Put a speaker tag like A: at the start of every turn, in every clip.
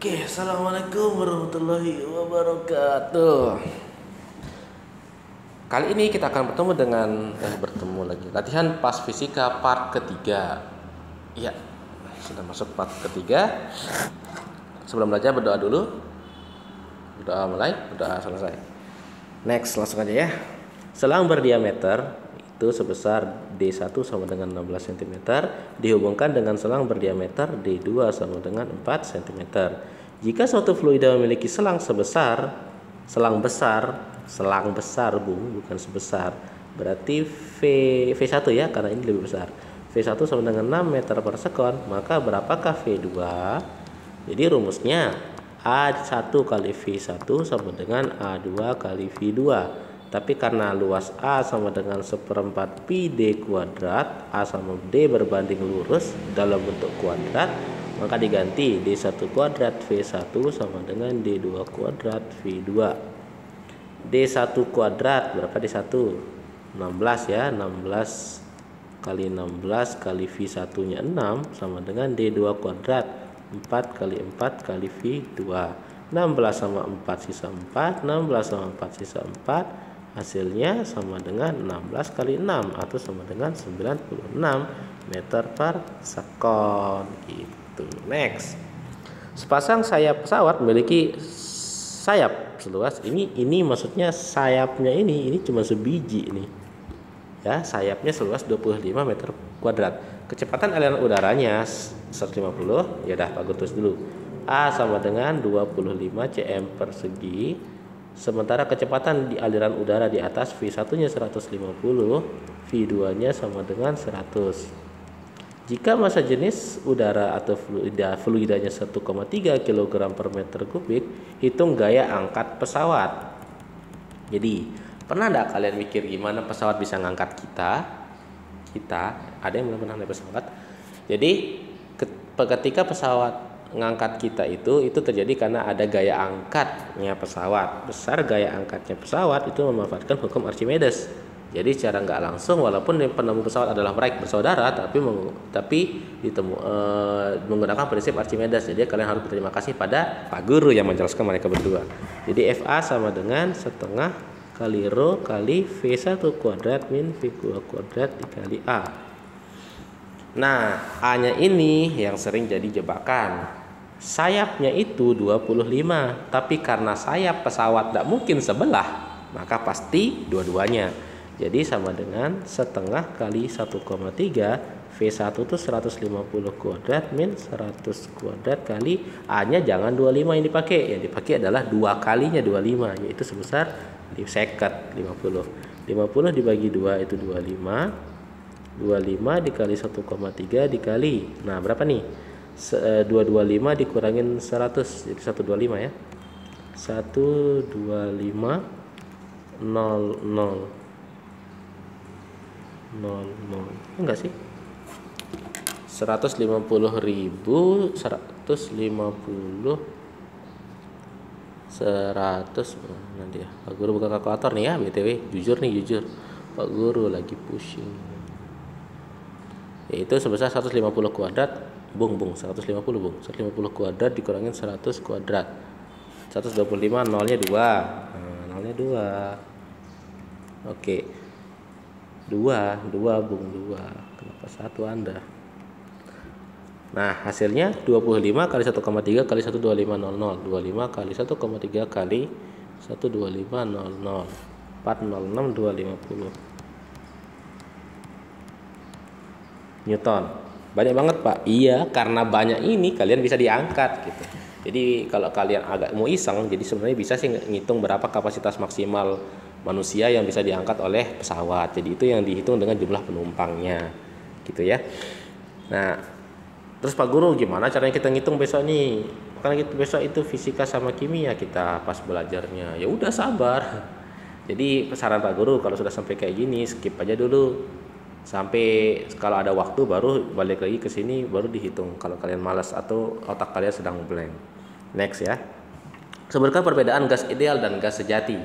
A: Oke, assalamualaikum warahmatullahi wabarakatuh. Kali ini kita akan bertemu lagi latihan pas fisika part ketiga. Iya, sudah masuk part ketiga. Sebelum belajar berdoa dulu. Berdoa mulai, berdoa selesai. Next, langsung aja ya. Selang berdiameter itu sebesar D1 sama dengan 16 cm dihubungkan dengan selang berdiameter D2 sama dengan 4 cm. Jika suatu fluida memiliki selang besar Bung, bukan sebesar. Berarti V1 ya, karena ini lebih besar. V1 sama dengan 6 meter per sekon, maka berapakah V2? Jadi rumusnya A1 kali V1 sama dengan A2 kali V2. Tapi karena luas A sama dengan 1/4 pi D kuadrat, A sama D berbanding lurus dalam bentuk kuadrat, maka diganti D1 kuadrat V1 sama dengan D2 kuadrat V2. D1 kuadrat berapa D1? 16 ya, 16 kali 16 kali V1 nya 6 sama dengan D2 kuadrat 4 kali 4 kali V2. 16 sama 4 sisa 4, 16 sama 4 sisa 4, hasilnya sama dengan 16 kali 6 atau sama dengan 96 meter per sekon gitu. Next, sepasang sayap pesawat memiliki sayap seluas ini maksudnya sayapnya ini cuma sebiji ini ya, sayapnya seluas 25 meter kuadrat. Kecepatan aliran udaranya 150, ya dah Pak Gutus dulu. A sama dengan 25 cm persegi. Sementara kecepatan di aliran udara di atas V1-nya 150, V2-nya sama dengan 100. Jika massa jenis udara atau fluidanya 1,3 kg per meter kubik, hitung gaya angkat pesawat. Jadi, pernah enggak kalian mikir gimana pesawat bisa ngangkat kita? Ada yang belum pernah naik pesawat? Jadi, ketika pesawat ngangkat kita itu terjadi karena ada gaya angkatnya pesawat. Besar gaya angkatnya pesawat itu memanfaatkan hukum Archimedes. Jadi secara nggak langsung, walaupun penemu pesawat adalah mereka bersaudara, tapi menggunakan prinsip Archimedes. Jadi kalian harus berterima kasih pada Pak Guru yang menjelaskan mereka berdua. Jadi FA sama dengan setengah kali rho kali V1 kuadrat min V2 kuadrat dikali A. Nah, A-nya ini yang sering jadi jebakan. Sayapnya itu 25, tapi karena sayap pesawat tidak mungkin sebelah, maka pasti dua-duanya. Jadi sama dengan setengah kali 1,3 V1 itu 150 kuadrat min 100 kuadrat kali A-nya jangan 25 yang dipakai. Yang dipakai adalah 2 kalinya 25, yaitu sebesar seket 50. 50 dibagi 2 itu 25. 25 dikali 1,3 dikali. Nah, berapa nih? 225 dikurangin 100 jadi 125 ya. 125 00 enggak sih? 150.000 100 nanti ya. Pak Guru buka kalkulator nih ya, BTW. Jujur Pak Guru lagi pusing. Yaitu sebesar 150 kuadrat. 150 kuadrat dikurangin 100 kuadrat. 125 nolnya 2. Nah, nolnya 2. Oke. 2 Kenapa 1 Anda? Nah, hasilnya 25 kali 1,3 kali 12500. 25 kali 1,3 kali 12500. 406250 Newton. Banyak banget Pak. Iya, karena banyak ini kalian bisa diangkat gitu. Jadi kalau kalian agak mau iseng, jadi sebenarnya bisa sih ngitung berapa kapasitas maksimal manusia yang bisa diangkat oleh pesawat. Jadi itu yang dihitung dengan jumlah penumpangnya, gitu ya. Nah, terus Pak Guru gimana caranya kita ngitung besok nih? Karena gitu besok itu fisika sama kimia kita pas belajarnya. Ya udah sabar. Jadi saran Pak Guru kalau sudah sampai kayak gini skip aja dulu. Sampai kalau ada waktu baru balik lagi ke sini baru dihitung kalau kalian malas atau otak kalian sedang blank. Next ya. Sebutkan perbedaan gas ideal dan gas sejati.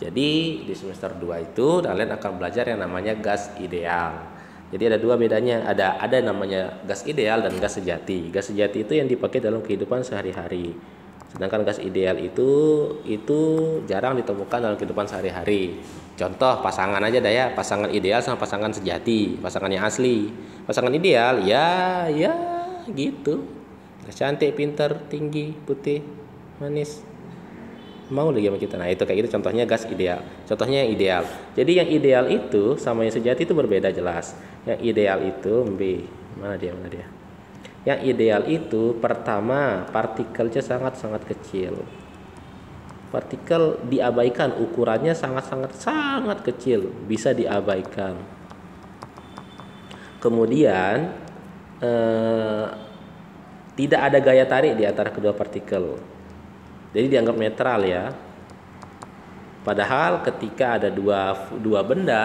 A: Jadi di semester 2 itu kalian akan belajar yang namanya gas ideal. Jadi ada dua bedanya, ada namanya gas ideal dan gas sejati. Gas sejati itu yang dipakai dalam kehidupan sehari-hari. Sedangkan gas ideal itu jarang ditemukan dalam kehidupan sehari-hari. Contoh pasangan aja dah ya, pasangan ideal sama pasangan sejati, pasangan yang asli. Pasangan ideal ya gitu. Cantik, pintar, tinggi, putih, manis. Mau lagi sama kita. Nah, itu kayak gitu contohnya gas ideal. Contohnya yang ideal. Jadi yang ideal itu sama yang sejati itu berbeda jelas. Yang ideal itu mana dia? Yang ideal itu pertama partikelnya sangat-sangat kecil. Partikel diabaikan, ukurannya sangat kecil, bisa diabaikan. Kemudian tidak ada gaya tarik di antara kedua partikel. Jadi dianggap netral ya. Padahal ketika ada dua benda,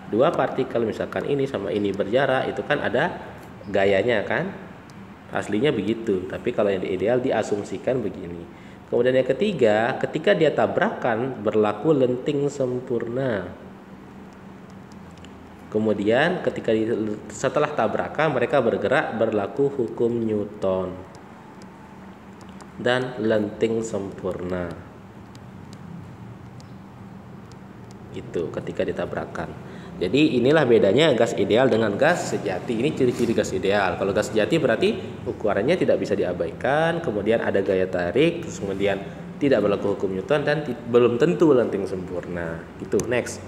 A: dua partikel misalkan ini sama ini berjarak, itu kan ada gayanya kan? Aslinya begitu. Tapi kalau yang ideal diasumsikan begini. Kemudian yang ketiga, ketika dia tabrakan berlaku lenting sempurna. Kemudian setelah tabrakan mereka bergerak berlaku hukum Newton dan lenting sempurna. Itu ketika ditabrakan. Jadi inilah bedanya gas ideal dengan gas sejati. Ini ciri-ciri gas ideal. Kalau gas sejati berarti ukurannya tidak bisa diabaikan, kemudian ada gaya tarik, terus kemudian tidak berlaku hukum Newton dan belum tentu lenting sempurna. Gitu. Next.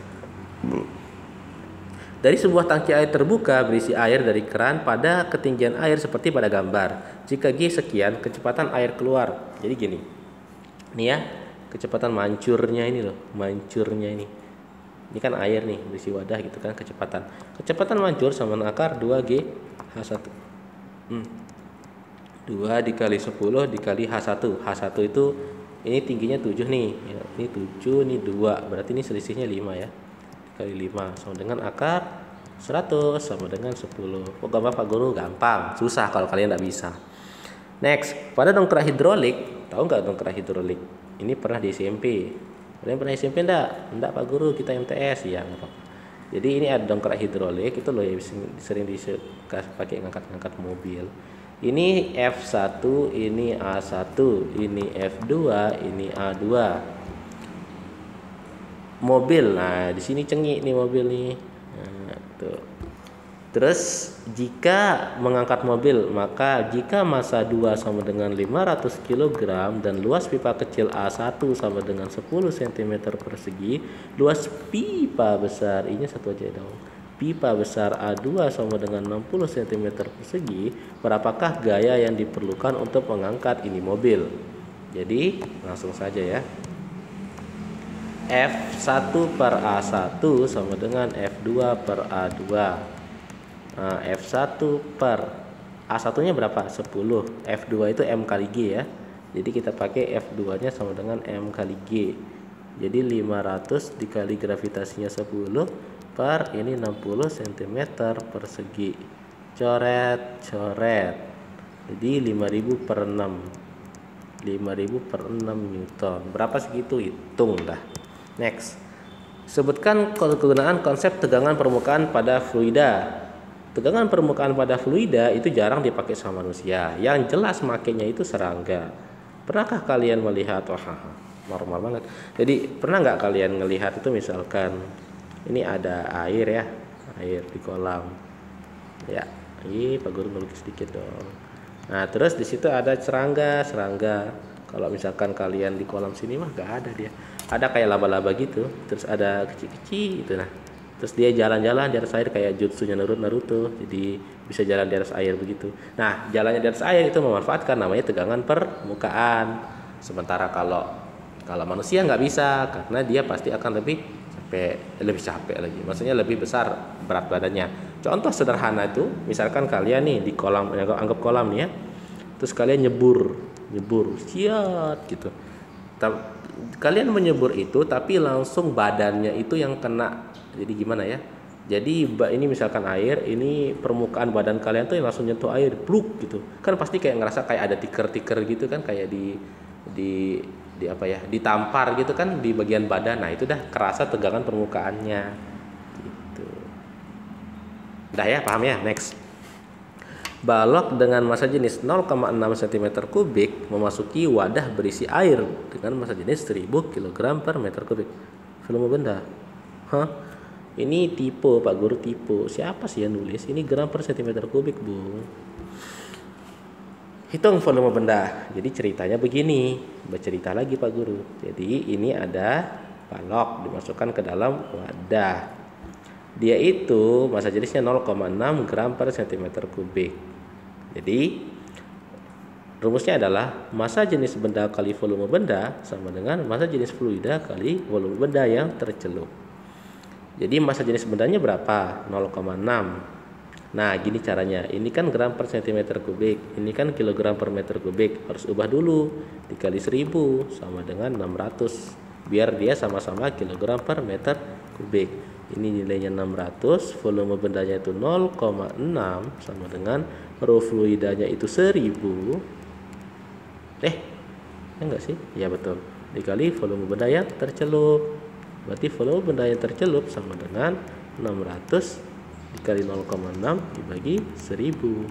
A: Dari sebuah tangki air terbuka berisi air dari keran pada ketinggian air seperti pada gambar. Jika G sekian, kecepatan air keluar. Jadi gini. Nih ya, kecepatan mancurnya ini loh, mancurnya ini. Ini kan air nih, berisi wadah gitu kan, kecepatan. Kecepatan mancur sama akar 2G H1. 2 dikali 10 dikali H1. H1 itu ini tingginya 7 nih. Ya, ini 7, ini 2. Berarti ini selisihnya 5 ya. Kali 5 sama dengan akar 100 sama dengan 10. Kok gampang Pak Guru? Gampang, susah kalau kalian nggak bisa. Next, pada dongkrak hidrolik, tahu nggak dongkrak hidrolik? Ini pernah di SMP. Kalian pernah SMP enggak? Enggak Pak Guru, kita MTS ya. Jadi ini ada dongkrak hidrolik, itu loh yang sering dipakai ngangkat-ngangkat mobil. Ini F1, ini A1, ini F2, ini A2. Mobil, nah di sini cengik nih mobil nih. Nah, tuh. Terus jika mengangkat mobil, maka jika massa 2 sama dengan 500 kg dan luas pipa kecil A1 sama dengan 10 cm persegi, luas pipa besar, ini satu aja dong. Pipa besar A2 sama dengan 60 cm persegi, berapakah gaya yang diperlukan untuk mengangkat ini mobil? Jadi langsung saja ya. F1 per A1 sama dengan F2 per A2. Nah, F1 per A1 nya berapa? 10. F2 itu M kali G ya. Jadi kita pakai F2 nya sama dengan M kali G. Jadi 500 dikali gravitasinya 10 per ini 60 cm persegi. Coret. Jadi 5000 per 6. 5000 per 6 Newton. Berapa segitu? Hitung dah. Next, sebutkan kegunaan konsep tegangan permukaan pada fluida. Tegangan permukaan pada fluida itu jarang dipakai sama manusia. Yang jelas makainya itu serangga. Pernahkah kalian melihat? Wah, normal banget. Jadi pernah nggak kalian ngelihat itu misalkan ini ada air ya, air di kolam. Ya, ini Pak Guru melukis sedikit dong. Nah, terus di situ ada serangga. Kalau misalkan kalian di kolam sini mah nggak ada dia. Ada kayak laba-laba gitu, terus ada kecil-kecil gitu. Nah, terus dia jalan-jalan di atas air kayak jutsunya Naruto, jadi bisa jalan di atas air begitu. Nah, jalannya di atas air itu memanfaatkan namanya tegangan permukaan. Sementara kalau manusia nggak bisa, karena dia pasti akan lebih capek lagi. Maksudnya lebih besar berat badannya. Contoh sederhana itu, misalkan kalian nih di kolam, anggap kolam nih ya, terus kalian nyebur, siat gitu. Kalian menyebur itu tapi langsung badannya itu yang kena. Jadi gimana ya? Jadi ini misalkan air, ini permukaan badan kalian tuh yang langsung nyentuh air, pluk gitu. Kan pasti kayak ngerasa kayak ada tiker-tiker gitu kan, kayak di apa ya? Ditampar gitu kan di bagian badan. Nah, itu dah kerasa tegangan permukaannya. Gitu. Udah ya, paham ya? Next. Balok dengan massa jenis 0,6 cm3 memasuki wadah berisi air dengan massa jenis 1000 kg per meter kubik. Volume benda. Hah? Ini tipe, Pak Guru, tipe. Siapa sih yang nulis? Ini gram per cm3, Bung. Hitung volume benda. Jadi ceritanya begini. Bercerita lagi, Pak Guru. Jadi ini ada balok dimasukkan ke dalam wadah. Dia itu massa jenisnya 0,6 gram per cm3. Jadi rumusnya adalah massa jenis benda kali volume benda sama dengan massa jenis fluida kali volume benda yang tercelup. Jadi massa jenis bendanya berapa? 0,6. Nah, gini caranya. Ini kan gram per cm3, ini kan kilogram per meter kubik. Harus ubah dulu, dikali 1000 sama dengan 600. Biar dia sama-sama kilogram per meter kubik. Ini nilainya 600, volume bendanya itu 0,6 sama dengan rho fluidanya itu 1000. Enggak sih? Ya betul. Dikali volume benda yang tercelup. Berarti volume benda yang tercelup sama dengan 600 dikali 0,6 dibagi 1000.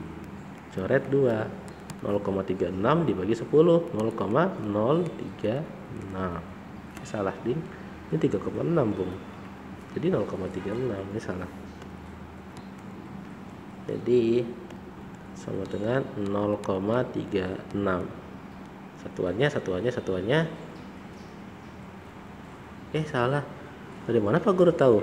A: Coret 2. 0,36 dibagi 10, 0,036. Salah, Ding. Ini 3,6, Bung. Jadi 0,36, ini salah. Jadi sama dengan 0,36. Satuannya. Salah. Dari mana Pak Guru tahu?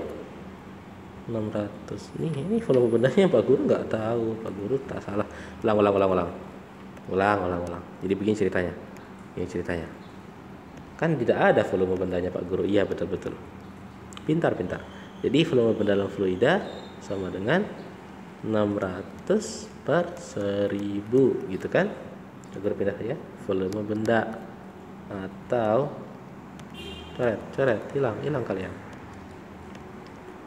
A: 600. Ini volume bendanya Pak Guru nggak tahu. Pak Guru tak salah. Ulang. Jadi begini ceritanya. Kan tidak ada volume bendanya Pak Guru. Iya, betul. Pintar. Jadi volume benda dalam fluida sama dengan 600 per 1000 gitu kan. Coba pindah ya. Volume benda atau coret, hilang kalian.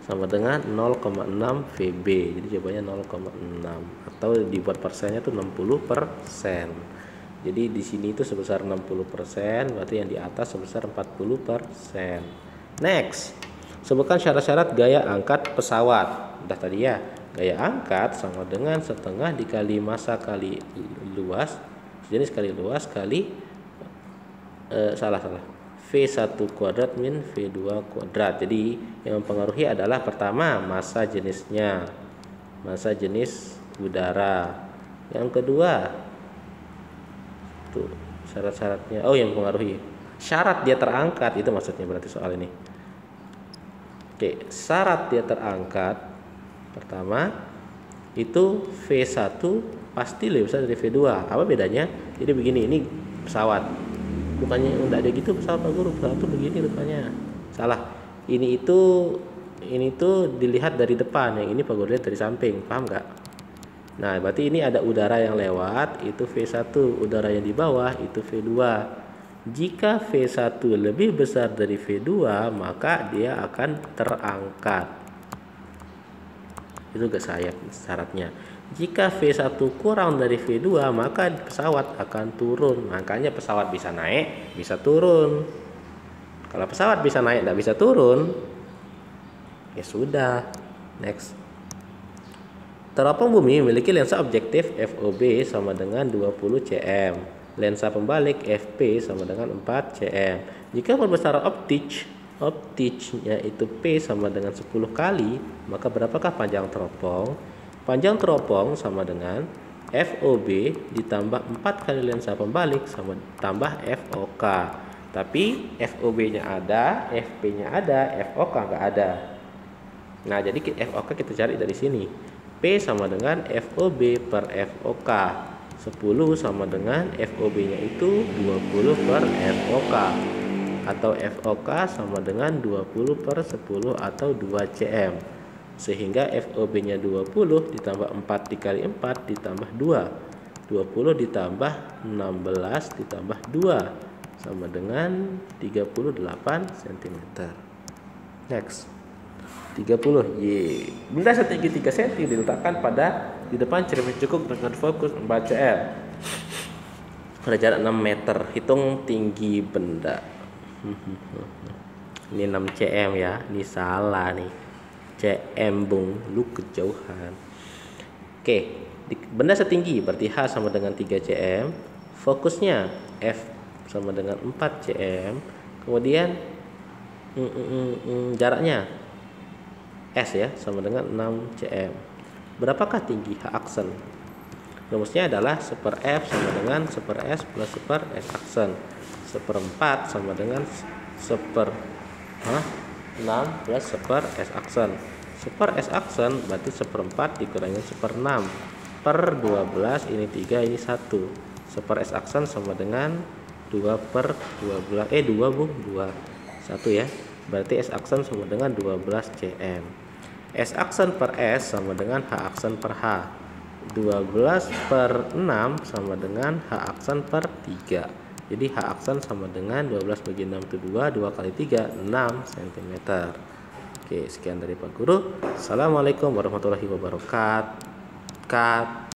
A: Sama dengan 0,6 VB. Jadi jawabannya 0,6 atau dibuat persennya tuh 60%. Jadi di sini itu sebesar 60%, berarti yang di atas sebesar 40%. Next. Sebutkan syarat-syarat gaya angkat pesawat. Udah tadi ya. Gaya angkat sama dengan setengah dikali massa kali luas. Jenis kali luas kali salah. V1 kuadrat min V2 kuadrat. Jadi yang mempengaruhi adalah pertama massa jenisnya. Massa jenis udara. Yang kedua tuh syarat-syaratnya. Yang mempengaruhi. Syarat dia terangkat itu maksudnya berarti soal ini. Oke, syarat dia terangkat pertama itu V1 pasti lebih besar dari V2. Apa bedanya? Jadi begini, ini pesawat. Bukannya enggak ada gitu pesawat Pak Guru. Pesawat tuh begini rupanya. Salah. Ini tuh dilihat dari depan, yang ini Pak Guru lihat dari samping. Paham nggak? Nah, berarti ini ada udara yang lewat, itu V1. Udara yang di bawah itu V2. Jika V1 lebih besar dari V2, maka dia akan terangkat. Itu gak syaratnya. Jika V1 kurang dari V2, maka pesawat akan turun. Makanya pesawat bisa naik, bisa turun. Kalau pesawat bisa naik, tidak bisa turun, ya sudah. Next. Teropong bumi memiliki lensa objektif FOB sama dengan 20 cm. Lensa pembalik FP sama dengan 4 cm. Jika perbesaran optiknya itu P sama dengan 10 kali, maka berapakah panjang teropong? Panjang teropong sama dengan FOB ditambah 4 kali lensa pembalik sama tambah FOK. Tapi FOB-nya ada, FP-nya ada, FOK nggak ada. Nah, jadi FOK kita cari dari sini. P sama dengan FOB per FOK. 10 sama dengan FOB-nya itu 20 per FOK. Atau FOK sama dengan 20 per 10 atau 2 cm. Sehingga FOB-nya 20 ditambah 4 dikali 4 ditambah 2. 20 ditambah 16 ditambah 2 sama dengan 38 cm. Next. 30. Benda setinggi 3 cm diletakkan di depan cermin cukup dengan fokus 4 cm pada jarak 6 meter. Hitung tinggi benda. Ini 6 cm ya. Ini salah nih. cm, Bung, lu kejauhan. Oke, benda setinggi berarti H sama dengan 3 cm, fokusnya F sama dengan 4 cm, kemudian jaraknya S ya sama dengan 6 cm. Berapakah tinggi H aksen? Rumusnya adalah 1/F sama dengan 1/S plus 1/S aksen. 1/4 sama dengan 6 plus 1/S aksen. 1/S aksen berarti 1/4 dikurangin 1/6 per 12, ini 3, ini 1. 1/S aksen sama dengan 2/12, 2 Bu, 2. 1 ya. Berarti S aksen sama dengan 12 cm. S aksen per S sama dengan H aksen per H. 12/6 sama dengan H aksen per 3. Jadi H aksen sama dengan 12 bagi 6 itu 2, 2 kali 3, 6 cm. Oke, sekian dari Pak Guru. Assalamualaikum warahmatullahi wabarakatuh.